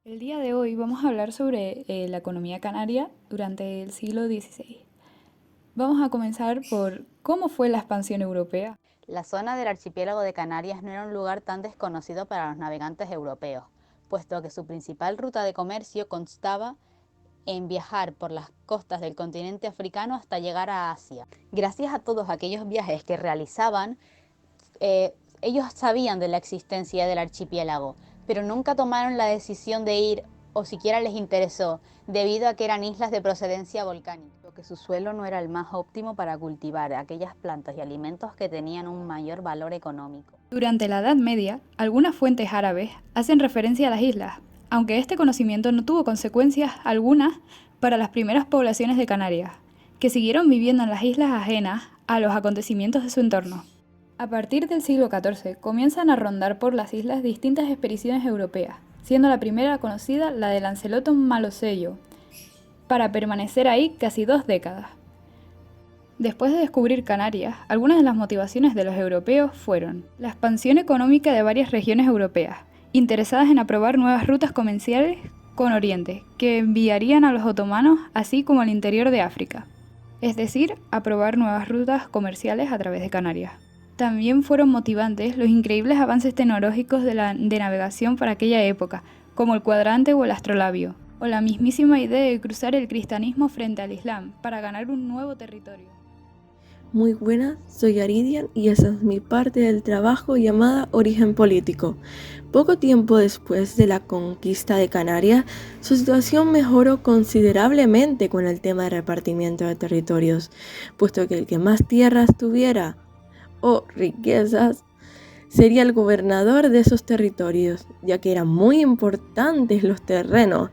El día de hoy vamos a hablar sobre la economía canaria durante el siglo XVI. Vamos a comenzar por cómo fue la expansión europea. La zona del archipiélago de Canarias no era un lugar tan desconocido para los navegantes europeos, puesto que su principal ruta de comercio constaba en viajar por las costas del continente africano hasta llegar a Asia. Gracias a todos aquellos viajes que realizaban, ellos sabían de la existencia del archipiélago, pero nunca tomaron la decisión de ir o siquiera les interesó, debido a que eran islas de procedencia volcánica, lo que su suelo no era el más óptimo para cultivar aquellas plantas y alimentos que tenían un mayor valor económico. Durante la Edad Media, algunas fuentes árabes hacen referencia a las islas, aunque este conocimiento no tuvo consecuencias algunas para las primeras poblaciones de Canarias, que siguieron viviendo en las islas ajenas a los acontecimientos de su entorno. A partir del siglo XIV comienzan a rondar por las islas distintas expediciones europeas, siendo la primera conocida la de Lancelot Malosello, para permanecer ahí casi 2 décadas. Después de descubrir Canarias, algunas de las motivaciones de los europeos fueron la expansión económica de varias regiones europeas, interesadas en aprobar nuevas rutas comerciales con Oriente, que enviarían a los otomanos, así como al interior de África, es decir, aprobar nuevas rutas comerciales a través de Canarias. También fueron motivantes los increíbles avances tecnológicos de navegación para aquella época, como el cuadrante o el astrolabio, o la mismísima idea de cruzar el cristianismo frente al Islam para ganar un nuevo territorio. Muy buenas, soy Aridian y esa es mi parte del trabajo llamada Origen Político. Poco tiempo después de la conquista de Canarias, su situación mejoró considerablemente con el tema de repartimiento de territorios, puesto que el que más tierras tuviera o riquezas sería el gobernador de esos territorios, ya que eran muy importantes los terrenos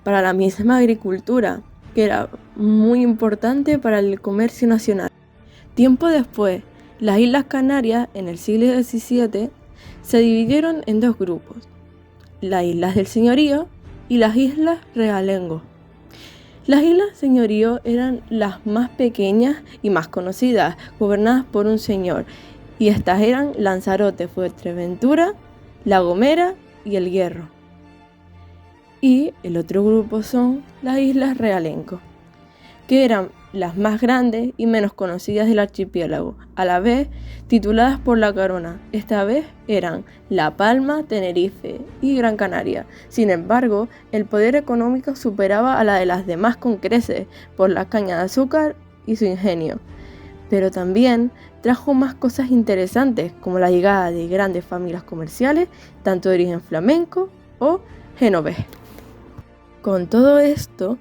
para la misma agricultura, que era muy importante para el comercio nacional. Tiempo después, las Islas Canarias, en el siglo XVII, se dividieron en dos grupos, las Islas del Señorío y las Islas Realengo. Las Islas Señorío eran las más pequeñas y más conocidas, gobernadas por un señor, y estas eran Lanzarote, Fuerteventura, La Gomera y El Hierro. Y el otro grupo son las Islas Realengo, que eran las más grandes y menos conocidas del archipiélago, a la vez tituladas por la corona. Esta vez eran La Palma, Tenerife y Gran Canaria. Sin embargo, el poder económico superaba a la de las demás con creces por la caña de azúcar y su ingenio. Pero también trajo más cosas interesantes, como la llegada de grandes familias comerciales, tanto de origen flamenco o genovés. Con todo esto,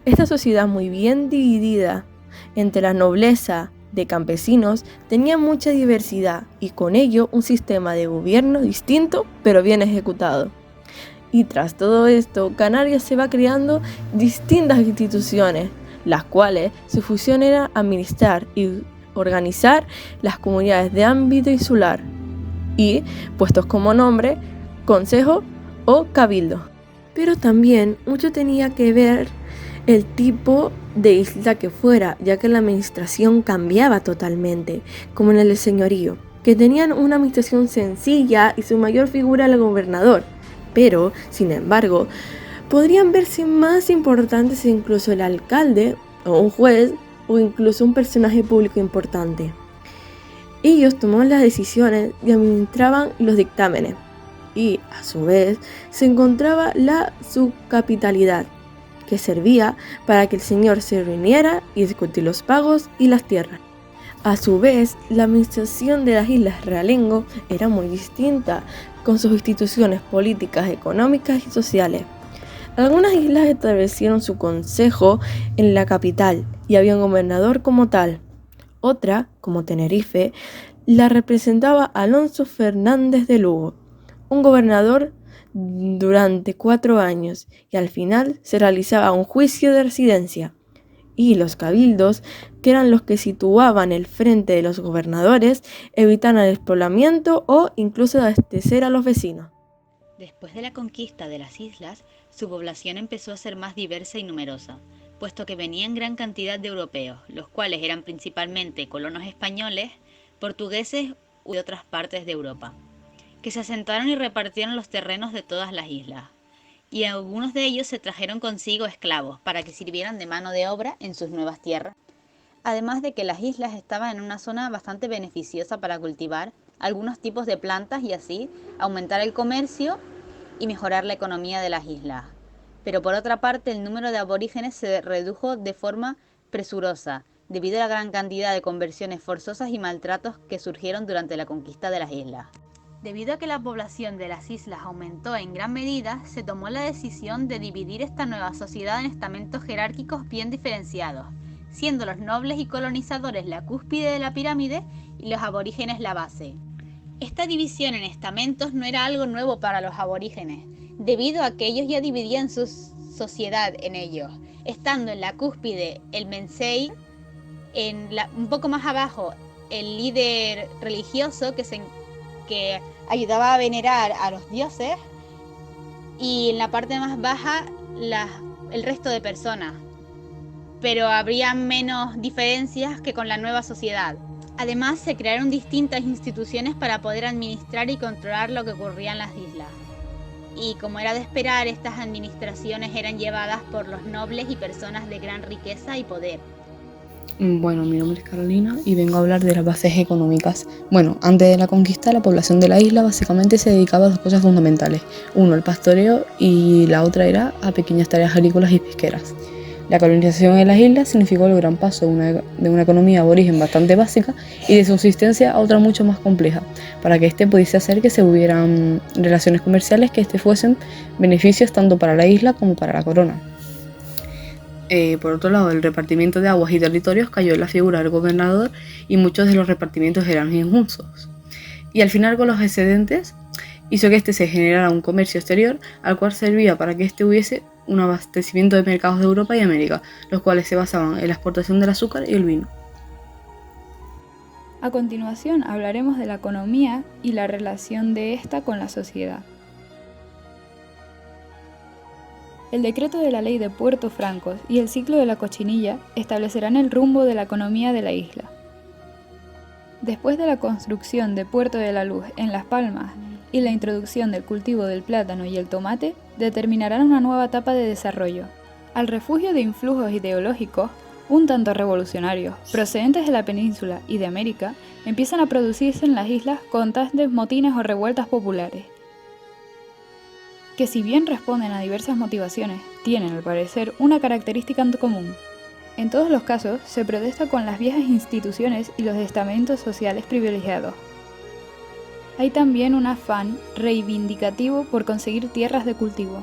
esta sociedad muy bien dividida entre la nobleza de campesinos tenía mucha diversidad y con ello un sistema de gobierno distinto pero bien ejecutado. Y tras todo esto, Canarias se va creando distintas instituciones, las cuales su función era administrar y organizar las comunidades de ámbito insular y, puestos como nombre, consejo o cabildo. Pero también mucho tenía que ver el tipo de isla que fuera, ya que la administración cambiaba totalmente, como en el señorío, que tenían una administración sencilla y su mayor figura era el gobernador, pero, sin embargo, podrían verse más importantes incluso el alcalde, o un juez, o incluso un personaje público importante. Ellos tomaban las decisiones y administraban los dictámenes. Y, a su vez, se encontraba la subcapitalidad, que servía para que el señor se reuniera y discutir los pagos y las tierras. A su vez, la administración de las Islas Realengo era muy distinta, con sus instituciones políticas, económicas y sociales. Algunas islas establecieron su consejo en la capital y había un gobernador como tal. Otra, como Tenerife, la representaba Alonso Fernández de Lugo, un gobernador durante 4 años, y al final se realizaba un juicio de residencia. Y los cabildos, que eran los que situaban el frente de los gobernadores, evitaban el despoblamiento o incluso abastecer a los vecinos. Después de la conquista de las islas, su población empezó a ser más diversa y numerosa, puesto que venían gran cantidad de europeos, los cuales eran principalmente colonos españoles, portugueses u de otras partes de Europa, que se asentaron y repartieron los terrenos de todas las islas. y algunos de ellos se trajeron consigo esclavos para que sirvieran de mano de obra en sus nuevas tierras. Además de que las islas estaban en una zona bastante beneficiosa para cultivar algunos tipos de plantas y así aumentar el comercio y mejorar la economía de las islas. Pero por otra parte, el número de aborígenes se redujo de forma presurosa, debido a la gran cantidad de conversiones forzosas y maltratos que surgieron durante la conquista de las islas. Debido a que la población de las islas aumentó en gran medida, se tomó la decisión de dividir esta nueva sociedad en estamentos jerárquicos bien diferenciados, siendo los nobles y colonizadores la cúspide de la pirámide y los aborígenes la base. Esta división en estamentos no era algo nuevo para los aborígenes, debido a que ellos ya dividían su sociedad en ellos, estando en la cúspide el Mensei, un poco más abajo el líder religioso que ayudaba a venerar a los dioses, y en la parte más baja el resto de personas, pero habría menos diferencias que con la nueva sociedad. Además, se crearon distintas instituciones para poder administrar y controlar lo que ocurría en las islas. Y como era de esperar, estas administraciones eran llevadas por los nobles y personas de gran riqueza y poder. Bueno, mi nombre es Carolina y vengo a hablar de las bases económicas. Bueno, antes de la conquista, la población de la isla básicamente se dedicaba a dos cosas fundamentales. Uno, el pastoreo, y la otra era a pequeñas tareas agrícolas y pesqueras. La colonización en las islas significó el gran paso de una economía aborigen bastante básica y de subsistencia a otra mucho más compleja, para que éste pudiese hacer que se hubieran relaciones comerciales que fuesen beneficios tanto para la isla como para la corona. Por otro lado, el repartimiento de aguas y territorios cayó en la figura del gobernador y muchos de los repartimientos eran injustos. Y al final, con los excedentes, hizo que se generara un comercio exterior al cual servía para que hubiese un abastecimiento de mercados de Europa y América, los cuales se basaban en la exportación del azúcar y el vino. A continuación hablaremos de la economía y la relación de esta con la sociedad. El decreto de la Ley de Puerto Francos y el ciclo de la cochinilla establecerán el rumbo de la economía de la isla. Después de la construcción de Puerto de la Luz en Las Palmas y la introducción del cultivo del plátano y el tomate, determinarán una nueva etapa de desarrollo. Al refugio de influjos ideológicos, un tanto revolucionarios, procedentes de la península y de América, empiezan a producirse en las islas constantes motines o revueltas populares, que si bien responden a diversas motivaciones, tienen al parecer una característica en común. En todos los casos, se protesta con las viejas instituciones y los estamentos sociales privilegiados. Hay también un afán reivindicativo por conseguir tierras de cultivo.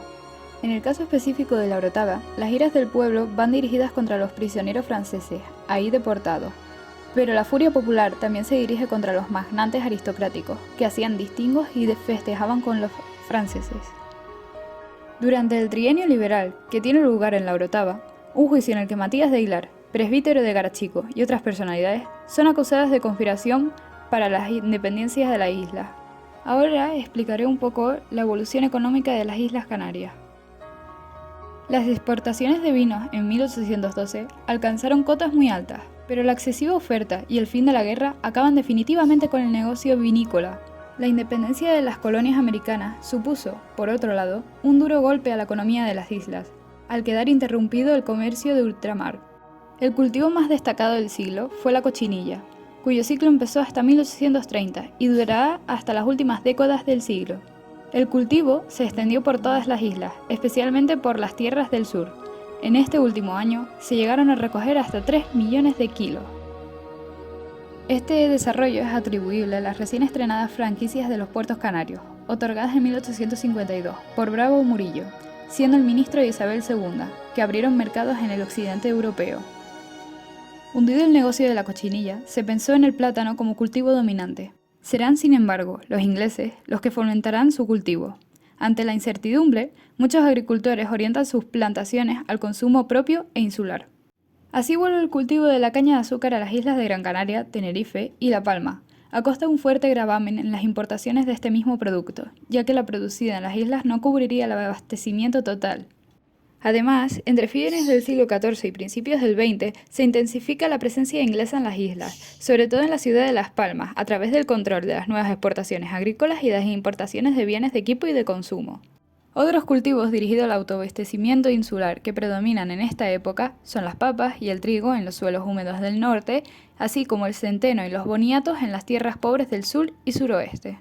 En el caso específico de la Orotava, las iras del pueblo van dirigidas contra los prisioneros franceses, ahí deportados, pero la furia popular también se dirige contra los magnantes aristocráticos, que hacían distingos y festejaban con los franceses. Durante el trienio liberal, que tiene lugar en la Orotava, un juicio en el que Matías de Aguilar, presbítero de Garachico y otras personalidades son acusadas de conspiración para las independencias de la isla. Ahora explicaré un poco la evolución económica de las Islas Canarias. Las exportaciones de vinos en 1812 alcanzaron cotas muy altas, pero la excesiva oferta y el fin de la guerra acaban definitivamente con el negocio vinícola. La independencia de las colonias americanas supuso, por otro lado, un duro golpe a la economía de las islas, al quedar interrumpido el comercio de ultramar. El cultivo más destacado del siglo fue la cochinilla, cuyo ciclo empezó hasta 1830 y durará hasta las últimas décadas del siglo. El cultivo se extendió por todas las islas, especialmente por las tierras del sur. En este último año se llegaron a recoger hasta 3 millones de kilos. Este desarrollo es atribuible a las recién estrenadas franquicias de los puertos canarios, otorgadas en 1852 por Bravo Murillo, siendo el ministro de Isabel II, que abrieron mercados en el occidente europeo. Hundido el negocio de la cochinilla, se pensó en el plátano como cultivo dominante. Serán, sin embargo, los ingleses los que fomentarán su cultivo. Ante la incertidumbre, muchos agricultores orientan sus plantaciones al consumo propio e insular. Así vuelve el cultivo de la caña de azúcar a las islas de Gran Canaria, Tenerife y La Palma, a costa de un fuerte gravamen en las importaciones de este mismo producto, ya que la producida en las islas no cubriría el abastecimiento total. Además, entre fines del siglo XIV y principios del XX, se intensifica la presencia inglesa en las islas, sobre todo en la ciudad de Las Palmas, a través del control de las nuevas exportaciones agrícolas y de las importaciones de bienes de equipo y de consumo. Otros cultivos dirigidos al autoabastecimiento insular que predominan en esta época son las papas y el trigo en los suelos húmedos del norte, así como el centeno y los boniatos en las tierras pobres del sur y suroeste.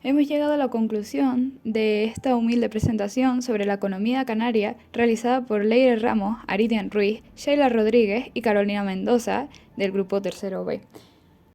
Hemos llegado a la conclusión de esta humilde presentación sobre la economía canaria realizada por Leire Ramos, Aridian Ruiz, Sheila Rodríguez y Carolina Mendoza del grupo Tercero B.